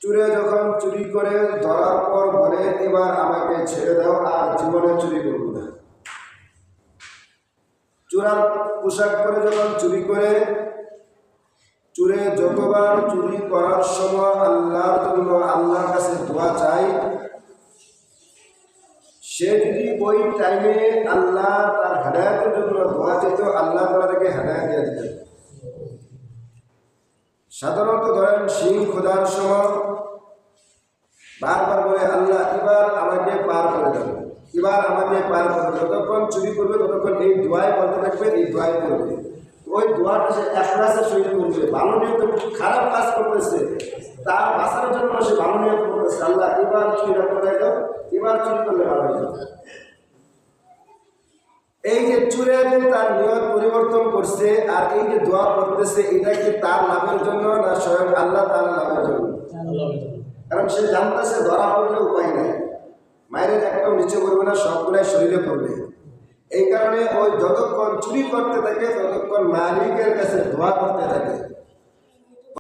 চুরে যখন চুরি করে ধরার পর বলে এবার আমাকে ছেড়ে দাও, আর জীবনে চুরি করবো না। চোরার পোশাক পরে যখন চুরি করে, চুরে যতবার চুরি করার সময় আল্লাহর জন্য আল্লাহর কাছে দোয়া চাই, সে যদি ওই টাইমে আল্লাহ তার হেদায়েতের জন্য দোয়া চেত, আল্লাহ তাআলা তাকে হেদায়েত দিয়ে দিতেন। সাধারণত ধরেন সিং খোদার সময় বারবার বলে আল্লাহ এবার আমাকে পার করে দেব, এবার আমাকে পার করে দেব। যতক্ষণ চুরি করবে ততক্ষণ এই দোয়াই বলতে থাকবে, এই দোয়াই করবে। ওই দোয়াটা সে একলাসের সহিত করবে। ভালো নিয়ত, খারাপ কাজ করতেছে, তার বাঁচানোর জন্য সে ভালো নিয়ত করতেছে, আল্লাহ এবার চুরিটা করে দাও, এবার চুরি করলে ভালো হয়ে যাবে। এই যে চুরে তার নিয়ত পরিবর্তন করছে আর এই যে দোয়া করতেছে, এটা কি তার লাভের জন্য না স্বয়ং আল্লাহ তাআলার লাভের জন্য? কারণ সে জানতেছে ধরা পড়লে উপায় নাই, মায়ের একটাও নিচে করবে না, সবগুলাই শরীরে পড়বে। এই কারণে ওই যতক্ষণ চুরি করতে থাকে ততক্ষণ মালিকের কাছে দোয়া করতে থাকে,